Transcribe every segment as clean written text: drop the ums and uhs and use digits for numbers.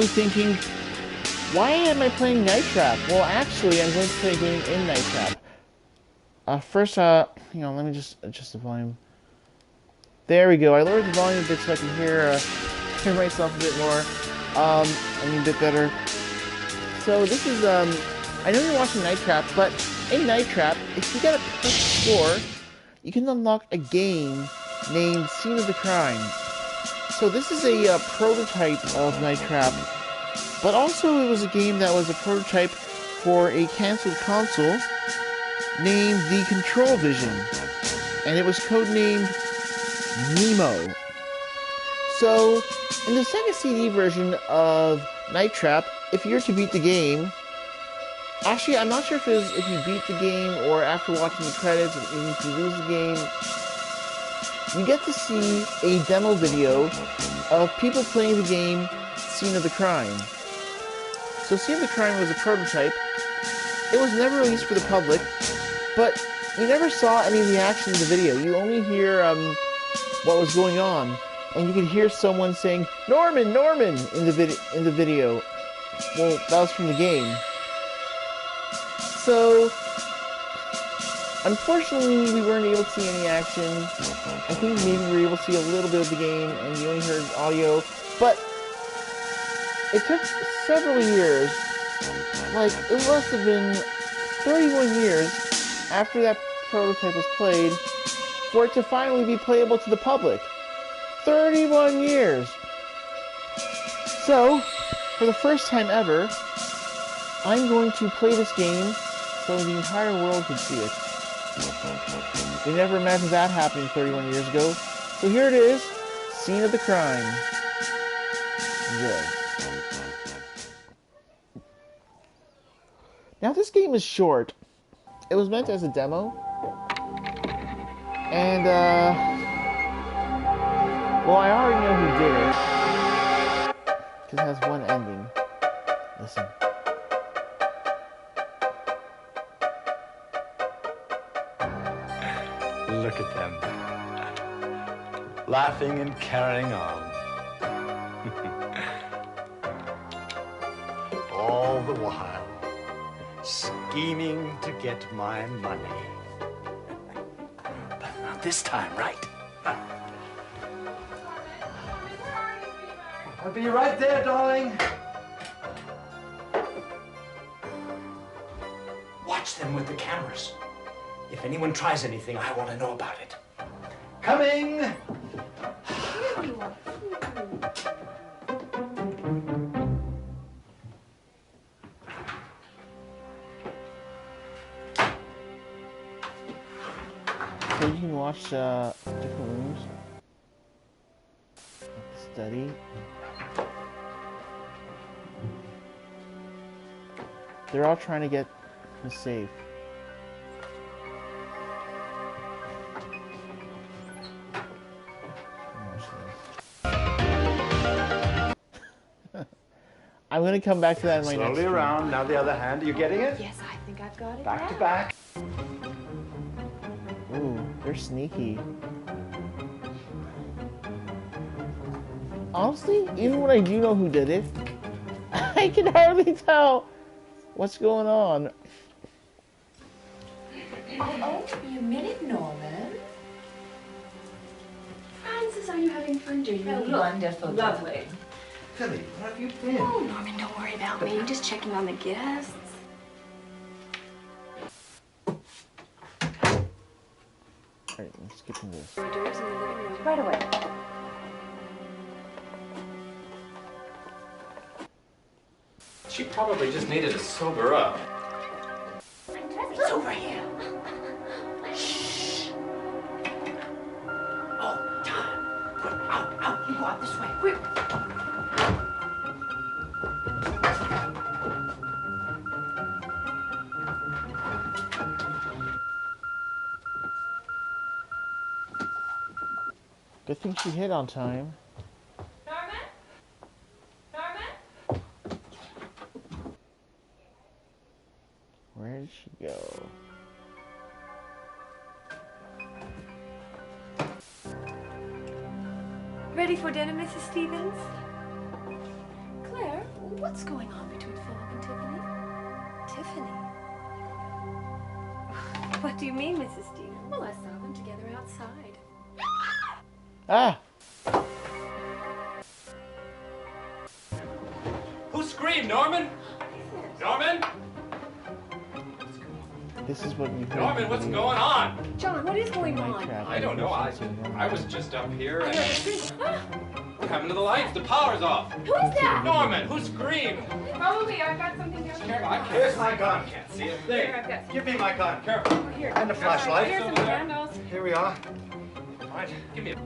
Thinking, why am I playing Night Trap? Well, actually, I'm going to play a game in Night Trap. First, let me just adjust the volume. There we go. I lowered the volume a bit so I can hear myself a bit more. A bit better. So this is, I know you're watching Night Trap, but in Night Trap, if you get a perfect score, you can unlock a game named Scene of the Crime. So this is a prototype of Night Trap, but also it was a game that was a prototype for a cancelled console named the Control Vision, and it was codenamed Nemo. So in the Sega CD version of Night Trap, if you're to beat the game, actually I'm not sure if you beat the game or after watching the credits, even if you lose the game, you get to see a demo video of people playing the game Scene of the Crime. So Scene of the Crime was a prototype. It was never released for the public, but you never saw any of the action in the video. You only hear what was going on, and you could hear someone saying "Norman, Norman" in the video. Well, that was from the game. So unfortunately, we weren't able to see any action. I think maybe we were able to see a little bit of the game, and you only heard audio. But it took several years, like it must have been 31 years after that prototype was played, for it to finally be playable to the public. 31 years! So, for the first time ever, I'm going to play this game so the entire world can see it. We never imagined that happening 31 years ago. So here it is, Scene of the Crime. Enjoy. Now this game is short. It was meant as a demo. And, well, I already know who did it. Because it has one ending. Listen. Look at them. Laughing and carrying on. All the while, scheming to get my money. But not this time, right? I'll be right there, darling. Watch them with the cameras. If anyone tries anything, I want to know about it. Coming! So you can watch different rooms. Study. They're all trying to get the safe. I'm gonna come back to that in my next Slowly around. Now the other hand. Are you getting it? Yes, I think I've got it. Back to back. Ooh, they're sneaky. Honestly, even when I do know who did it, I can hardly tell what's going on. Oh, be a minute, Norman. Francis, are you having fun? Do you? Wonderful. Lovely. Philly, where have you been? Oh, Norman, don't worry about me. I'm just checking on the guests. Alright, I'm skipping this. Hors d'oeuvres in the living room. Right away. She probably just needed to sober up. It's over here. Shh. Oh, time. Quick, out. You go out this way. Quick. Good thing she hit on time. Norman? Norman? Where did she go? Ready for dinner, Mrs. Stevens? Claire, What's going on between Philip and Tiffany? Tiffany? What do you mean, Mrs. Stevens? Well, I saw them together outside. Ah! Who screamed, Norman? Norman? This is what you heard. Norman, what's going on? John, what is going on? I don't know. I was just up here and... What happened to the lights? The power's off. Who is that? Norman, who screamed? Probably, I've got something down here. I can't. Here's my gun. Can't see a Here, thing. I've got Give me my gun. Careful. here. And the flashlight. Here's some over there. candles. Here we are. Right. Give me a...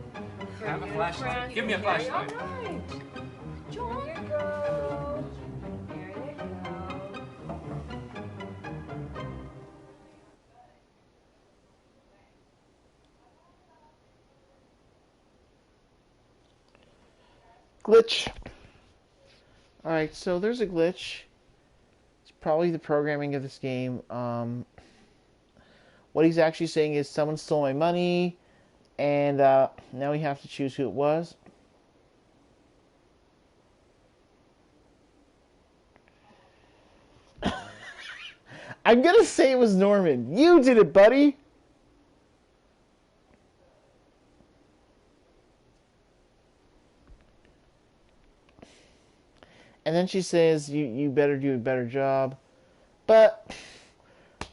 Have a Here, flashlight. friend. Give me a All flashlight. right. John. Here you go. Here you go. Glitch. Alright, so there's a glitch. It's probably the programming of this game. What he's actually saying is someone stole my money, and now we have to choose who it was. I'm gonna say it was Norman. You did it, buddy! And then she says, you better do a better job. But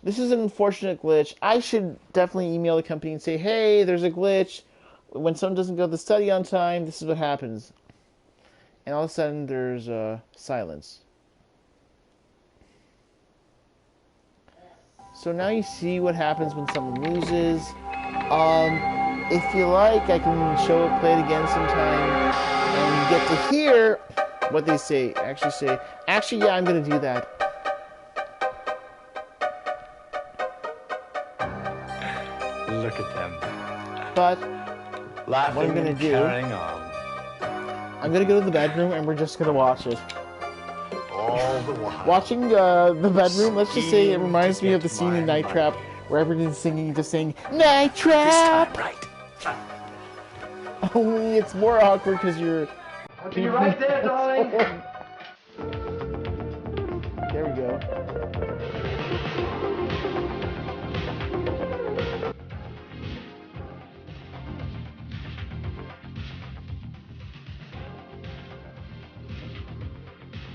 this is an unfortunate glitch. I should definitely email the company and say, hey, there's a glitch. When someone doesn't go to the study on time, this is what happens. And all of a sudden, there's silence. So now you see what happens when someone loses. If you like, I can play it again sometime. And you get to hear what they say. Actually, yeah, I'm going to do that. Look at them. But Laughing what I'm going to and do, carrying on. I'm going to go to the bedroom and we're just going to watch it. All the while. Watching the bedroom, let's just say it reminds me of the scene in Night Trap where everyone's singing, just saying, Night This Trap! time, right. Only it's more awkward because you're... I'll be right there, darling. There we go.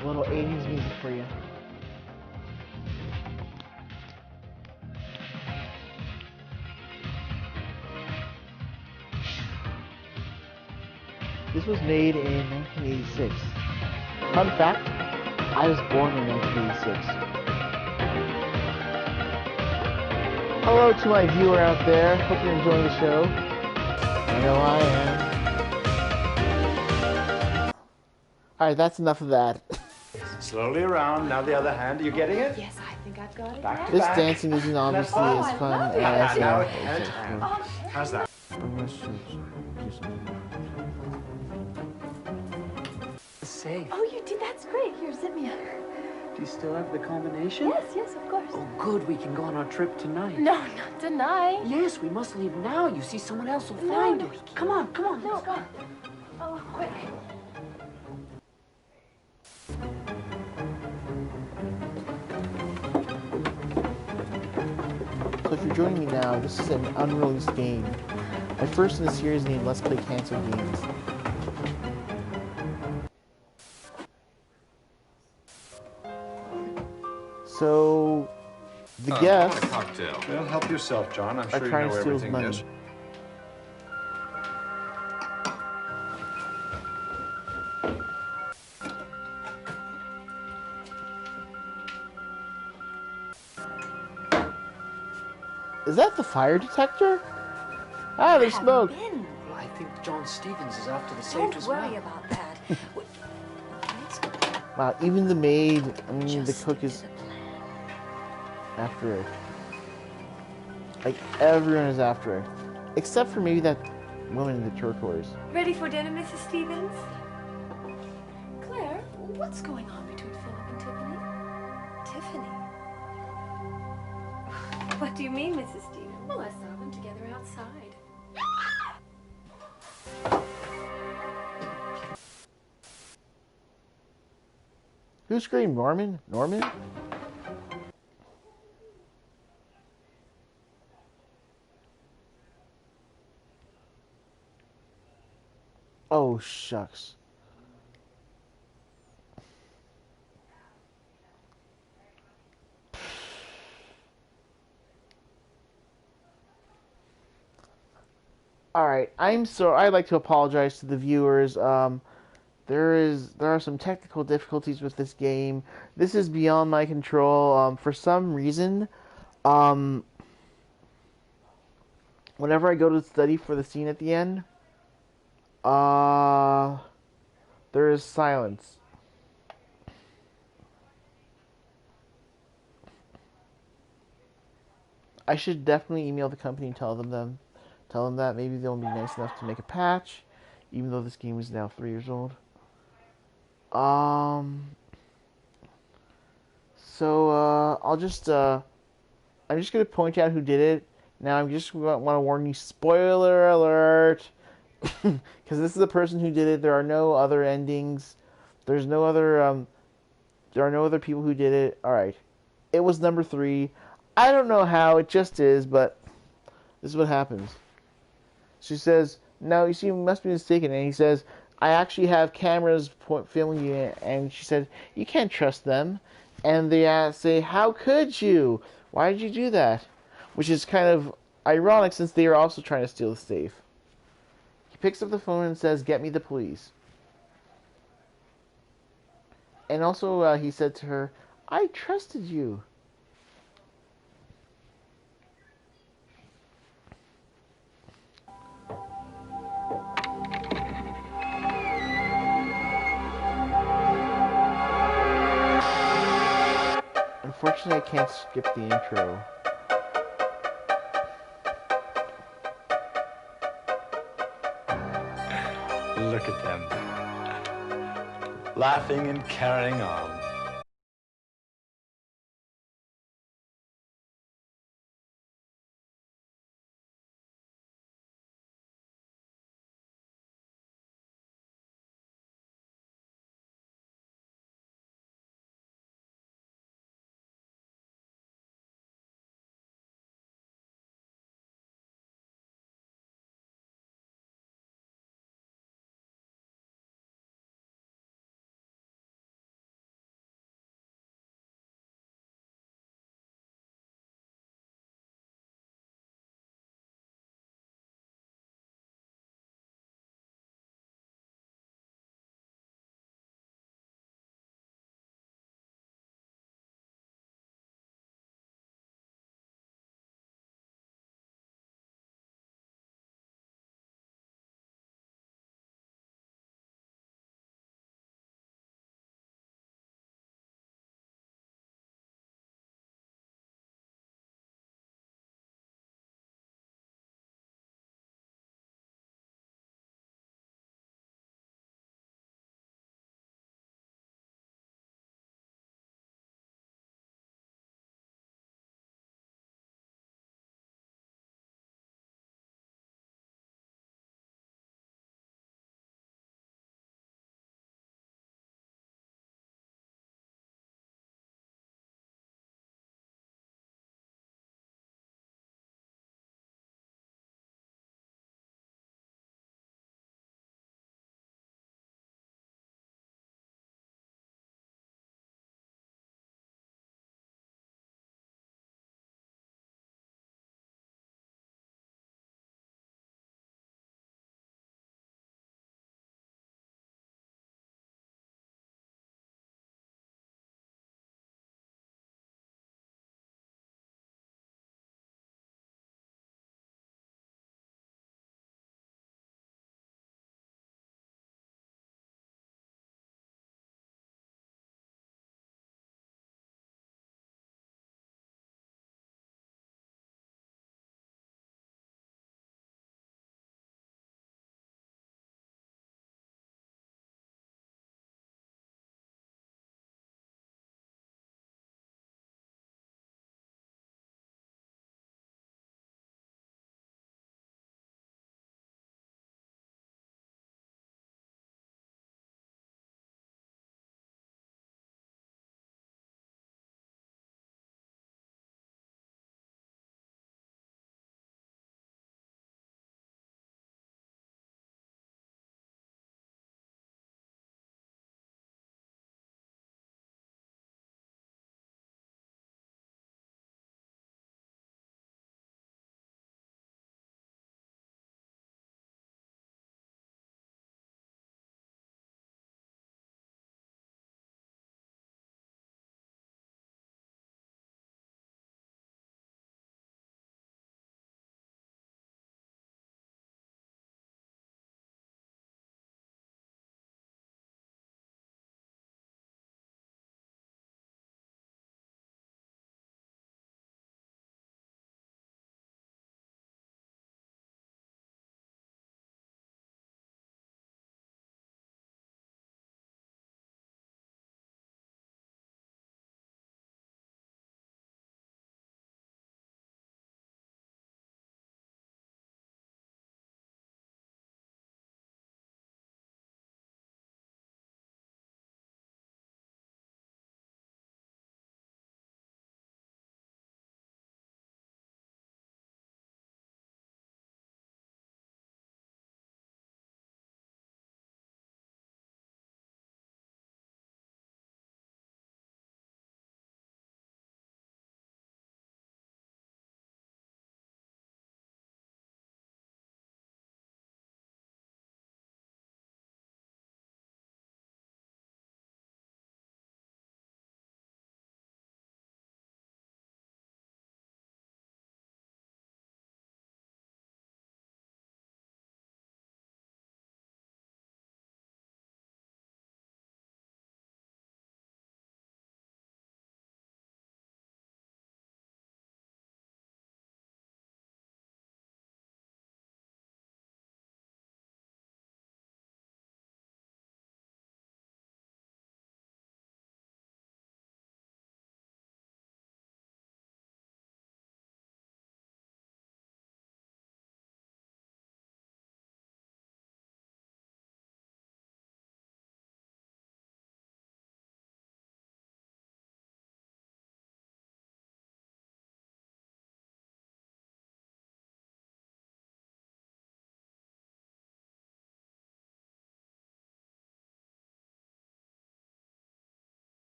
A little 80s music for you. This was made in 1986. Fun fact, I was born in 1986. Hello to my viewer out there. Hope you're enjoying the show. I know I am. Alright, that's enough of that. Slowly around. Now the other hand. Are you getting it? Yes, I think I've got it. Back to This back. dancing isn't obviously Oh, as I fun love it. as... Now hand to hand. How's that? Safe. Oh, you did? That's great. Here, send me a... Do you still have the combination? Yes, yes, of course. Oh, good. We can go on our trip tonight. No, not tonight. Yes, we must leave now. You see, someone else will No, find no, it. we can't. Come on, come on. No. Let's go. Oh, quick. So if you're joining me now, this is an unreleased game. My first in the series named Let's Play Cancelled Games. So, the I guests want a cocktail. Well, help yourself, John. I'm are sure you trying know to steal his everything money. is. Is that the fire detector? Ah, there's smoke. Been. Well, I think John Stevens is after the safe Don't as worry well. about that. Wow, even the maid, the Just cook stick is to the plan. after it. Like, everyone is after it. Except for maybe that woman in the turquoise. Ready for dinner, Mrs. Stevens? Claire, what's going on between Philip and Tiffany? Tiffany? What do you mean, Mrs. Stevens? Well, I saw them together outside. Who screamed? Norman? Norman? Oh, shucks. All right, I'd like to apologize to the viewers. There are some technical difficulties with this game. This is beyond my control. For some reason, um, whenever I go to study for the scene at the end, uh, there is silence. I should definitely email the company and tell them that maybe they'll be nice enough to make a patch, even though this game is now 3 years old. Um, I'm just gonna point out who did it. Now I just want to warn you, spoiler alert, because this is the person who did it. There are no other endings. There's no other there are no other people who did it. All right, it was number 3. I don't know how, it just is, but this is what happens. She says, "No, you see, you must be mistaken." And he says, "I actually have cameras filming you." And she said, "You can't trust them." And they say, "How could you? Why did you do that?" Which is kind of ironic since they are also trying to steal the safe. He picks up the phone and says, "Get me the police." And also, he said to her, "I trusted you." Unfortunately, I can't skip the intro. Look at them. Laughing and carrying on.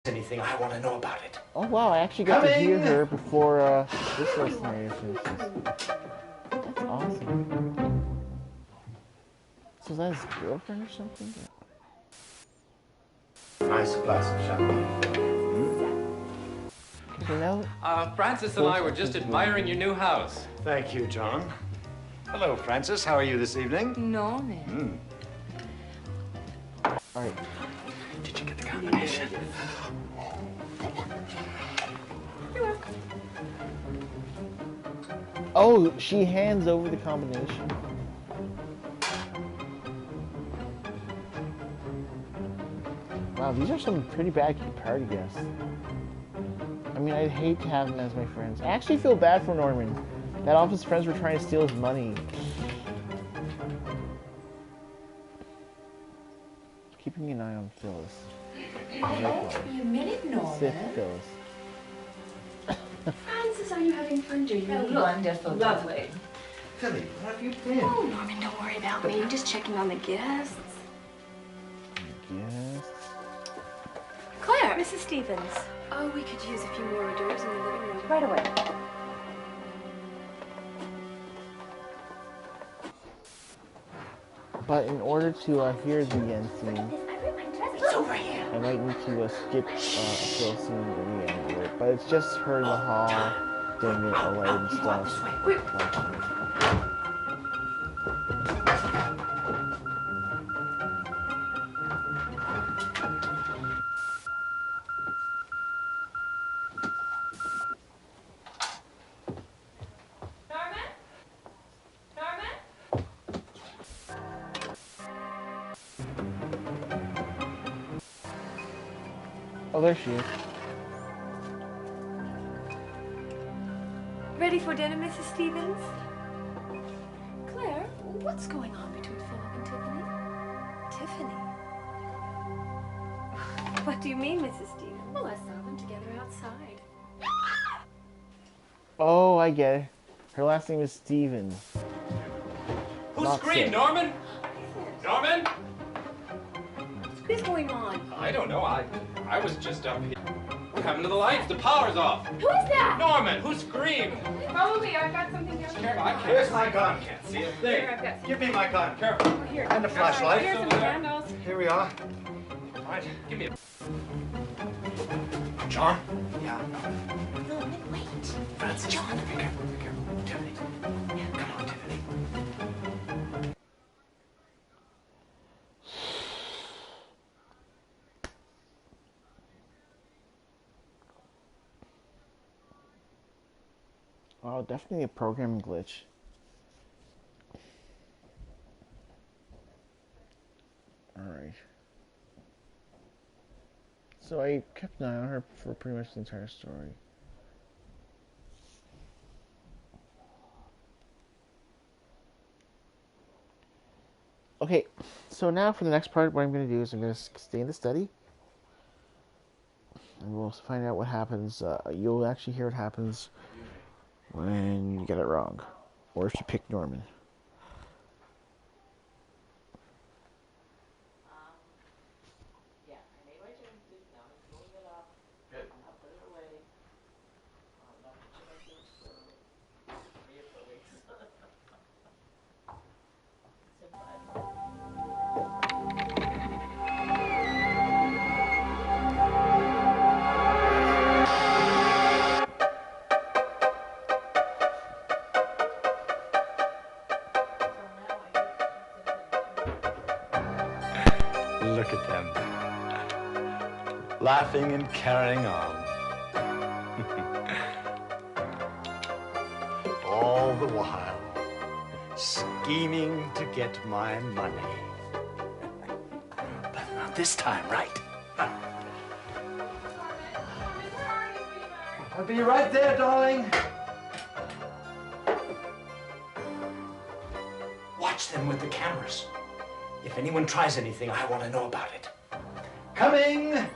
Anything, I want to know about it. Oh wow, I actually got to hear Coming! her before this little scenario finishes. That's awesome. So is that his girlfriend or something? Nice glass of champagne. Okay, now Francis and I were just admiring your new house. Thank you, John. Hello, Francis. How are you this evening? Norman. alright. Did you get the combination? Oh, she hands over the combination. Wow, these are some pretty bad party guests. I mean, I'd hate to have them as my friends. I actually feel bad for Norman. That all of his friends were trying to steal his money. Keeping an eye on Phyllis. Oh, wait a minute, Norman. Sith Phyllis. Francis, are you having fun? Do you? Oh, wonderful. Lovely. Philly, where have you been? Oh, Norman, don't worry about me. I'm just checking on the guests. Yes. Claire, Mrs. Stevens. Oh, we could use a few more hors d'oeuvres in the living room. Right away. But in order to hear the end scene, It's over here. I might need to skip a Phil scene in the end of it. But it's just her in the hall, getting it all right and stuff. Watching. Norman? Norman? Oh, there she is. Ready for dinner, Mrs. Stevens? Claire, what's going on between Philip and Tiffany? Tiffany? What do you mean, Mrs. Stevens? Well, I saw them together outside. Oh, I get it. Her last name is Stevens. Who Not screamed, sick. Norman? Norman? What's going on? I don't know. I was just up here. We're coming to the lights. The power's off. Who is that? Norman, who screamed? Probably. I've got something down Careful, I can't. Where's my gun? Can't see a Here, thing. I've got some. Give me my gun. Careful. Here. And the flashlight. Here's some Over there. candles. Here we are. All right, give me a... John? No, wait. Francis. John. Be careful, be careful. Tiffany. Come on, Tiffany. Oh, definitely a programming glitch. Alright. So I kept an eye on her for pretty much the entire story. Okay, so now for the next part, what I'm going to do is I'm going to stay in the study. And we'll find out what happens. You'll actually hear what happens when you get it wrong. Or if you pick Norman. Look at them. Laughing and carrying on. All the while, scheming to get my money. But not this time, right? I'll be right there, darling. Watch them with the cameras. If anyone tries anything, I want to know about it. Coming!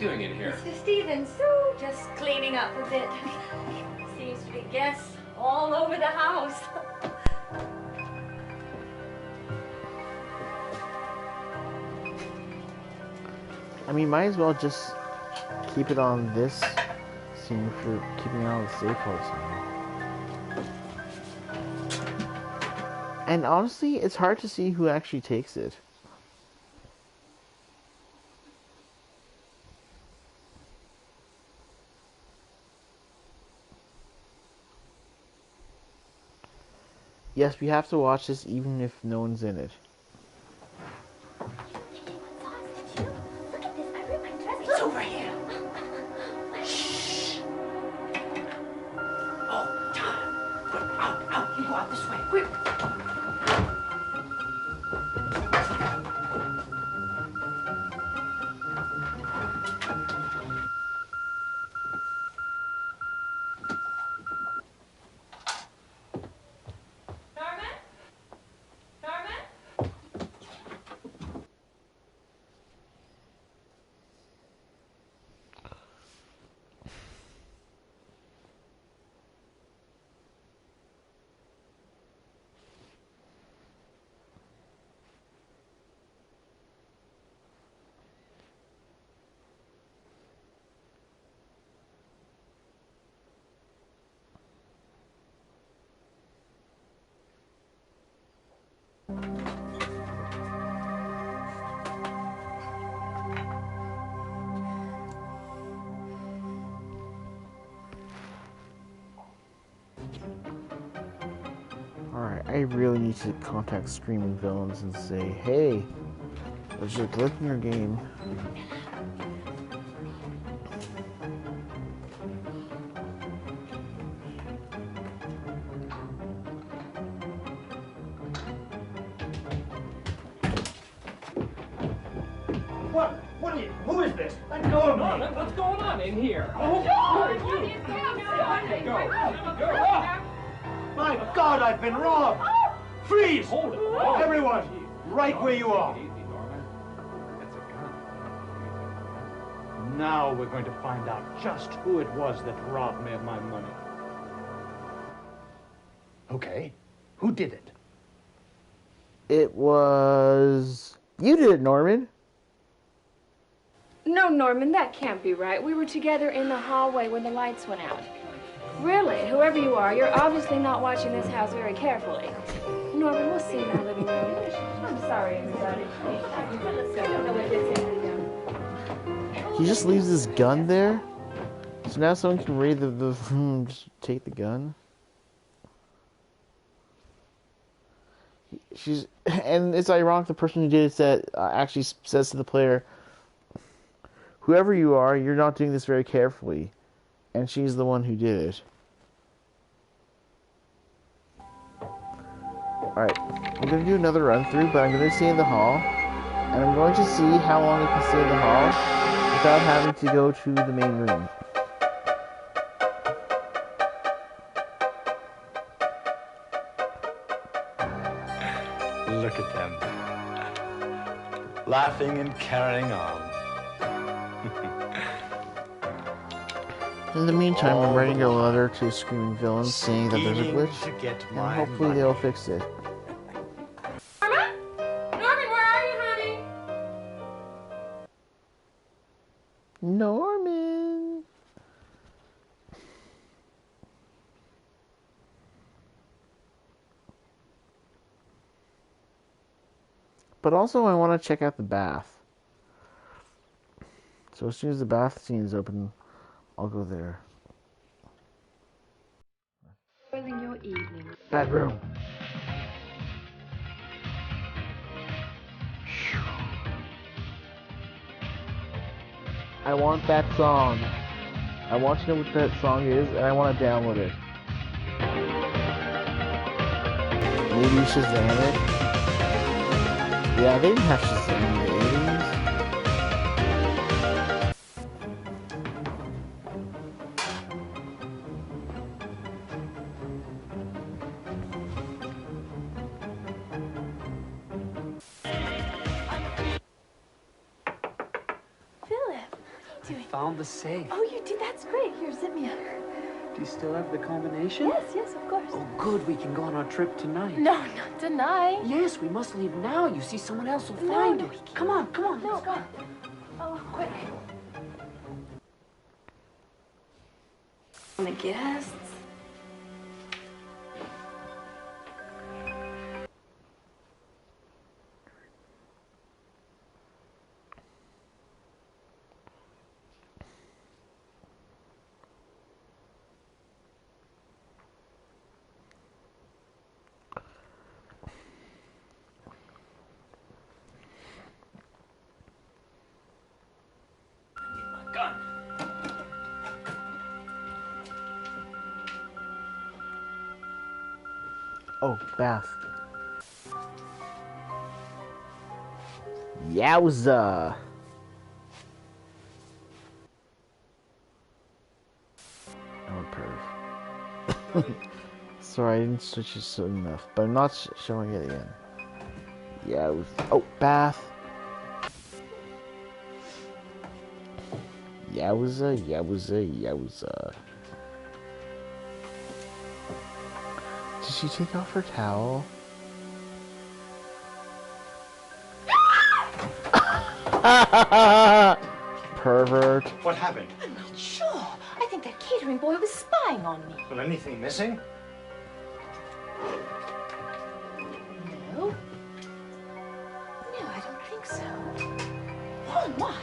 doing in here? Mr. Stevens, so just cleaning up a bit. Seems to be guests all over the house. I mean, might as well just keep it on this scene for keeping out of the safe parts. And honestly, it's hard to see who actually takes it. Yes, we have to watch this even if no one's in it. Look at this, I ripped my dress. It's over here. Shh. Oh, Tom. Quick, out. You go out this way. Quick. Alright, I really need to contact Screaming Villains and say, hey, there's a glitch in your game. What are you? Who is this? Let go of me. What's going on in here? My God, I've been robbed! Freeze! Hold it. Everyone, right where you are. Easy, Norman. That's a gun. Now we're going to find out just who it was that robbed me of my money. Okay, who did it? It was... You did it, Norman. No, Norman, that can't be right. We were together in the hallway when the lights went out. Really, whoever you are, you're obviously not watching this house very carefully. Norman, we'll see you in our living room. I'm sorry, everybody. Let's go. I don't know what this is. He just leaves his gun there? So now someone can raid the just take the gun? And it's ironic the person who did it said, actually says to the player, whoever you are, you're not doing this very carefully. And she's the one who did it. Alright, I'm going to do another run through, but I'm going to stay in the hall. And I'm going to see how long I can stay in the hall without having to go to the main room. Look at them. Laughing and carrying on. In the meantime, I'm writing a letter to Screaming Villains saying that there's a glitch, and hopefully they'll fix it. Norman? Norman, where are you, honey? Norman! But also, I want to check out the bath. So as soon as the bath scene is open, I'll go there. Spoiling your evening. Bedroom. I want that song. I want to know what that song is, and I want to download it. Maybe Shazam it? Yeah, they didn't have Shazam in the 80s. doing? Found the safe. Oh, you did? That's great. Here, zip me up. Do you still have the combination? Yes, yes, of course. Oh, good. We can go on our trip tonight. No, not tonight. Yes, we must leave now. You see, someone else will No, find no, it. we can't. Come on, come on. No, Let's go. Oh, quick. And the guests. Gun. Oh, bath. Yowza. I'm a perv. Sorry, I didn't switch it soon enough, but I'm not showing it again. Yowza. Oh, bath. Yowza, yowza, yowza. Did she take off her towel? Pervert. What happened? I'm not sure. I think that catering boy was spying on me. Well, anything missing? No. No, I don't think so. Why?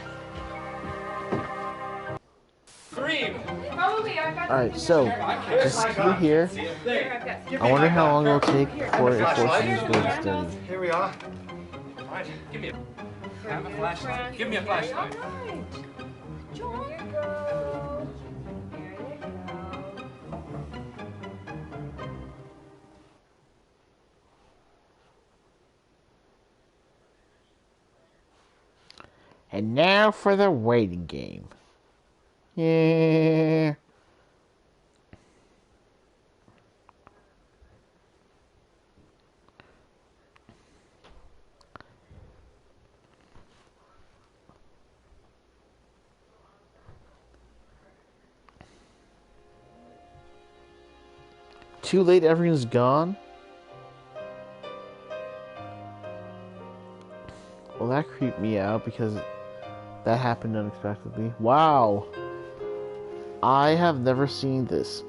Green! Probably, I've got Alright, so, just through here. I wonder how long it'll take before it forces you to go to study. Here we are. Right. Give me a... Have a flashlight. Give me a flashlight. John. Here you go. Here you go. And now for the waiting game. Yeah. Too late, everything's gone. Well, that creeped me out because that happened unexpectedly. Wow. I have never seen this.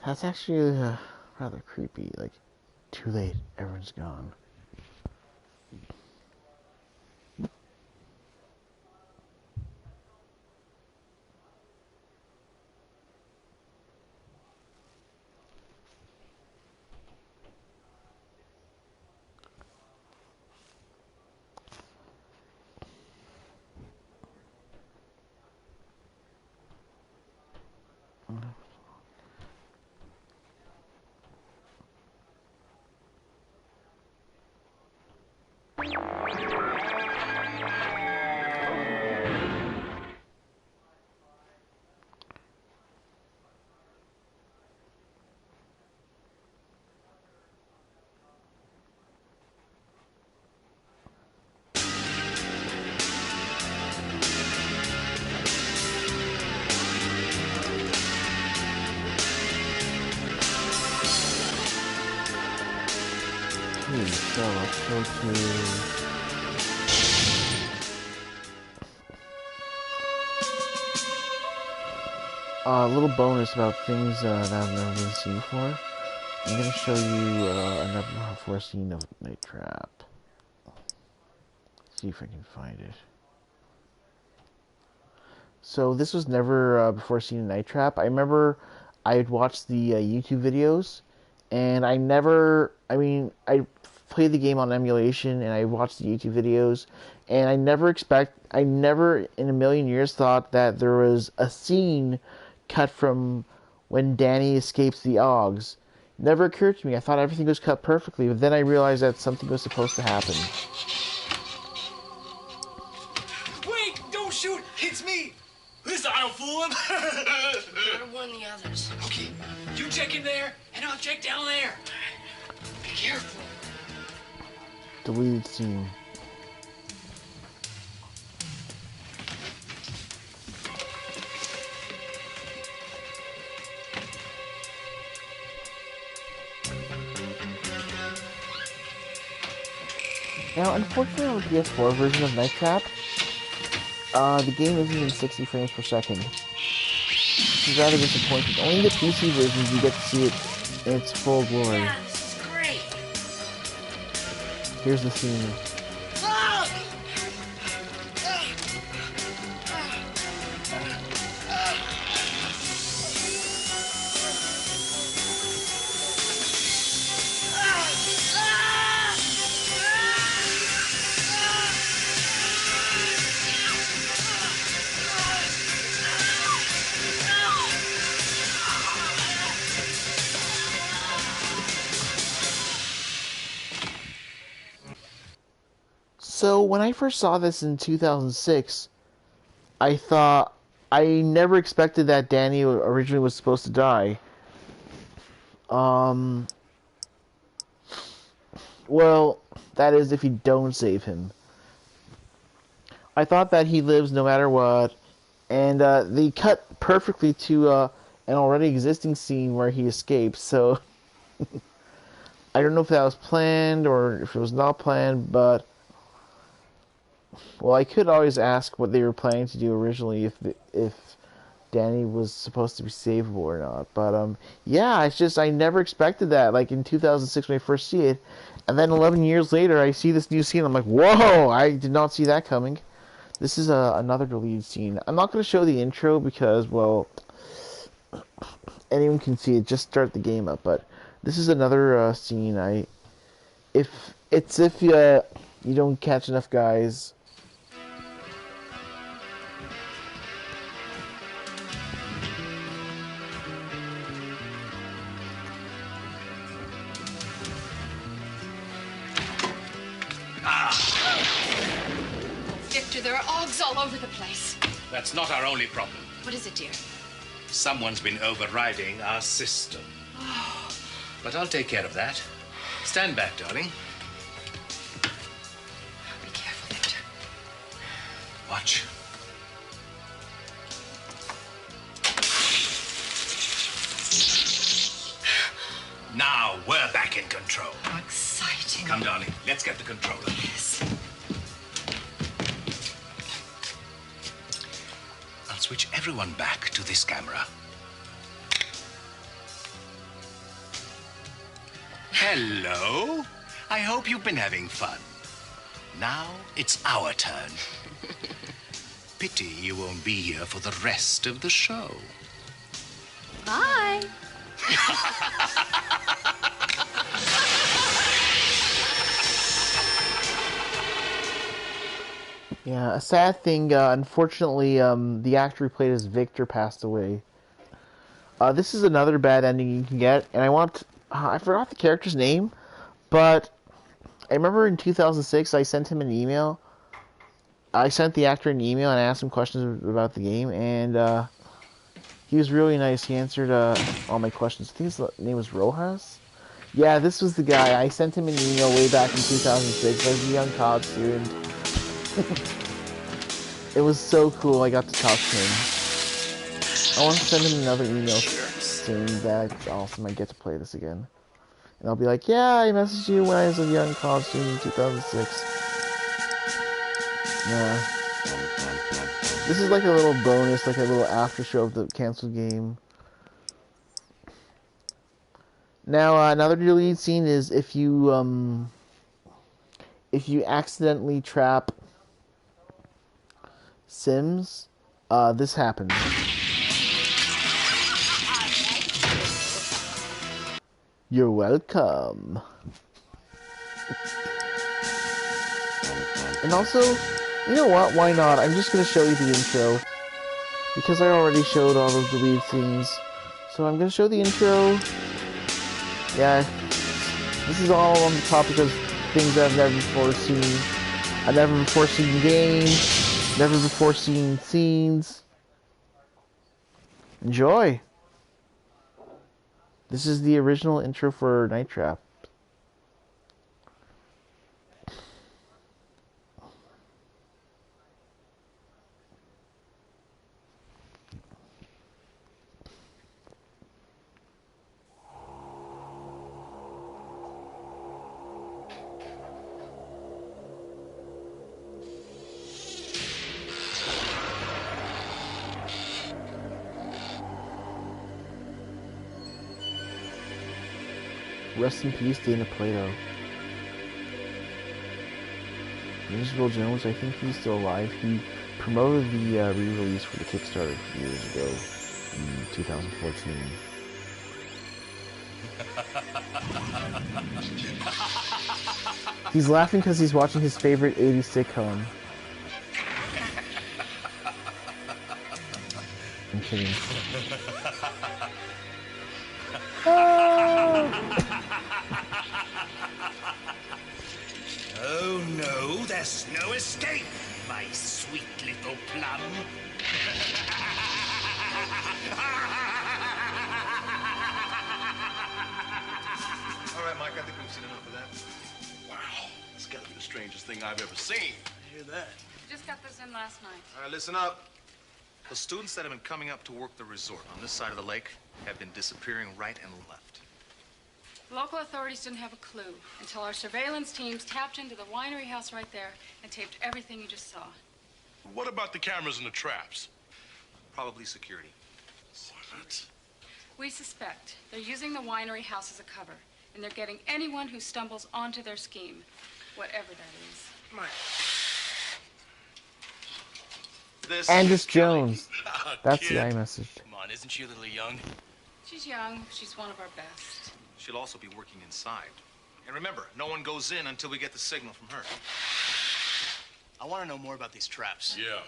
That's actually rather creepy. Like, too late, everyone's gone. So let's go to... A little bonus about things that I've never been seen before. I'm going to show you a never before scene of Night Trap. See if I can find it. So this was never before seen in Night Trap. I remember I had watched the YouTube videos, and I played the game on emulation, and I watched the YouTube videos, and I never in a million years thought that there was a scene cut from when Danny escapes the Oggs. Never occurred to me. I thought everything was cut perfectly, but then I realized that something was supposed to happen. Wait! Don't shoot! It's me! Listen, I don't fool him! You're one of the others. Okay, you check in there, and I'll check down there. Careful. Deleted scene. Now, unfortunately, on the PS4 version of Night Trap, the game isn't in 60 frames per second. Which is rather disappointing. Only in the PC versions you get to see it in its full glory. Yeah, this is great. Here's the scene. So, when I first saw this in 2006, I never expected that Danny originally was supposed to die. Well, that is if you don't save him. I thought that he lives no matter what, and they cut perfectly to an already existing scene where he escapes, so I don't know if that was planned or if it was not planned, but well, I could always ask what they were planning to do originally if Danny was supposed to be savable or not. But yeah, it's just I never expected that. Like in 2006 when I first see it, and then 11 years later I see this new scene. I'm like, whoa! I did not see that coming. This is another deleted scene. I'm not going to show the intro because, well, anyone can see it. Just start the game up. But this is another scene. If you don't catch enough guys. Victor, there are Augs all over the place. That's not our only problem. What is it, dear? Someone's been overriding our system. But I'll take care of that. Stand back, darling. Be careful, Victor. Watch. Now we're back in control. How exciting. Come, darling. Let's get the controller. Yes. I'll switch everyone back to this camera. Hello. I hope you've been having fun. Now it's our turn. Pity you won't be here for the rest of the show. Bye. Yeah, a sad thing. Unfortunately, the actor who played as Victor passed away. This is another bad ending you can get, and I forgot the character's name, but I remember in 2006 I sent him an email. I sent the actor an email and asked him questions about the game, and he was really nice. He answered all my questions. I think his name was Rojas. Yeah, this was the guy. I sent him an email way back in 2006. I was a young college student. It was so cool. I got to talk to him. I want to send him another email saying that's awesome. I get to play this again. And I'll be like, yeah, I messaged you when I was a young college student in 2006. Yeah. This is like a little bonus, like a little after show of the canceled game. Now, another deleted scene is if you accidentally trap Sims, this happens. You're welcome. And also, you know what? Why not? I'm just going to show you the intro. Because I already showed all those deleted scenes. So I'm going to show the intro. Yeah. This is all on the topic of things I've never before seen. I've never before seen games. Never before seen scenes. Enjoy. This is the original intro for Night Trap. Rest in peace, Dana Plato. Miserable Jones, I think he's still alive. He promoted the re-release for the Kickstarter years ago in 2014. He's laughing because he's watching his favorite 80s sitcom. I'm kidding. Oh no, there's no escape, my sweet little plum. All right, Mike, I think we've seen enough of that. Wow, that's gotta be the strangest thing I've ever seen. I hear that. Just got this in last night. All right, listen up. The students that have been coming up to work the resort on this side of the lake have been disappearing right and left. Local authorities didn't have a clue until our surveillance teams tapped into the winery house right there and taped everything you just saw. What about the cameras and the traps? Probably security. What? We suspect they're using the winery house as a cover, and they're getting anyone who stumbles onto their scheme, whatever that is. Mike. This Andis Jones. Oh, That's kid. the iMessage. Come on, isn't she a little young? She's young. She's one of our best. She'll also be working inside. And remember, no one goes in until we get the signal from her. I want to know more about these traps. Yeah.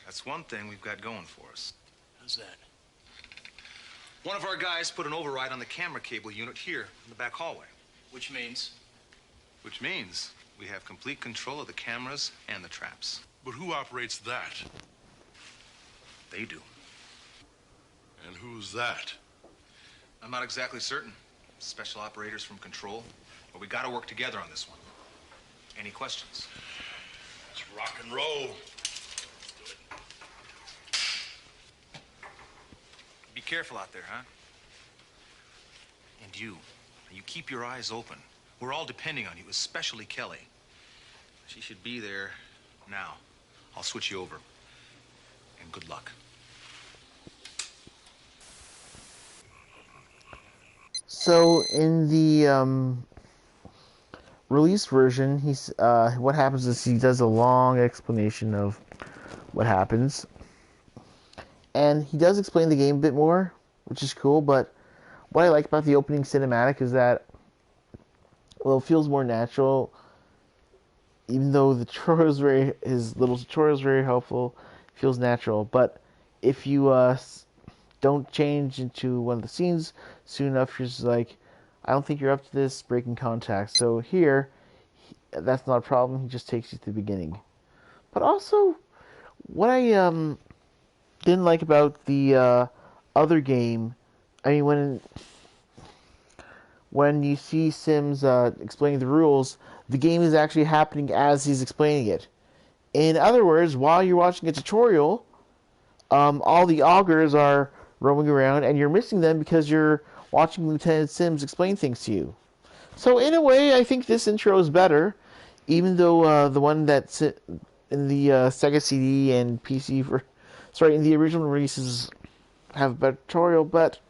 That's one thing we've got going for us. How's that? One of our guys put an override on the camera cable unit here in the back hallway. Which means? Which means we have complete control of the cameras and the traps. But who operates that? They do. And who's that? I'm not exactly certain. Special operators from Control. But we gotta work together on this one. Any questions? It's rock and roll. Be careful out there, huh? And you keep your eyes open. We're all depending on you, especially Kelly. She should be there now. I'll switch you over. And good luck. So in the release version, he's what happens is he does a long explanation of what happens, and he does explain the game a bit more, which is cool. But what I like about the opening cinematic is that, well, it feels more natural. Even though the tutorial is his little tutorial is very helpful, it feels natural. But if you don't change into one of the scenes soon enough, you're just like, I don't think you're up to this, breaking contact. So here, that's not a problem. He just takes you to the beginning. But also, what I didn't like about the other game, I mean, when you see Sims explaining the rules, the game is actually happening as he's explaining it. In other words, while you're watching a tutorial, all the augurs are roaming around, and you're missing them because you're watching Lieutenant Sims explain things to you. So in a way, I think this intro is better, even though the one that's in the Sega CD and PC, in the original releases have a better tutorial, but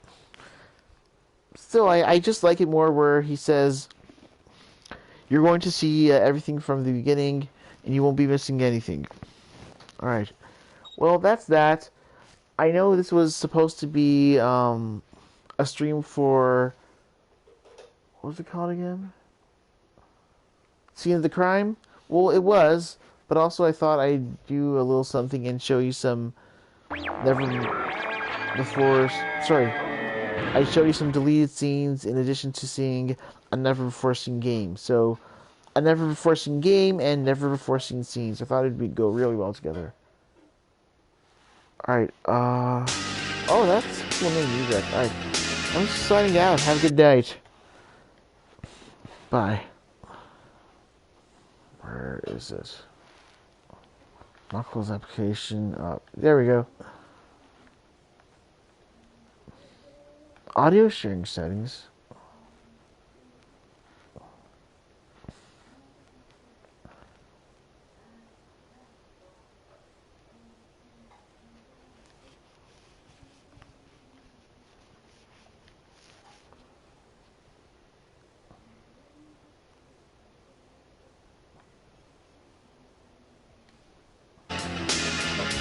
still, I just like it more where he says, you're going to see everything from the beginning, and you won't be missing anything. Alright. Well, that's that. I know this was supposed to be a stream for... what was it called again? Scene of the Crime? Well, it was, but also I thought I'd do a little something and show you some I'd show you some deleted scenes in addition to seeing a never-before-seen game. So, a never-before-seen game and never-before-seen scenes. I thought it'd go really well together. Alright, oh, that's cool name, music. Alright, I'm signing out. Have a good night. Bye. Where is it? Not close application. There we go. Audio sharing settings.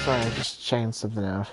Sorry, just checking something out.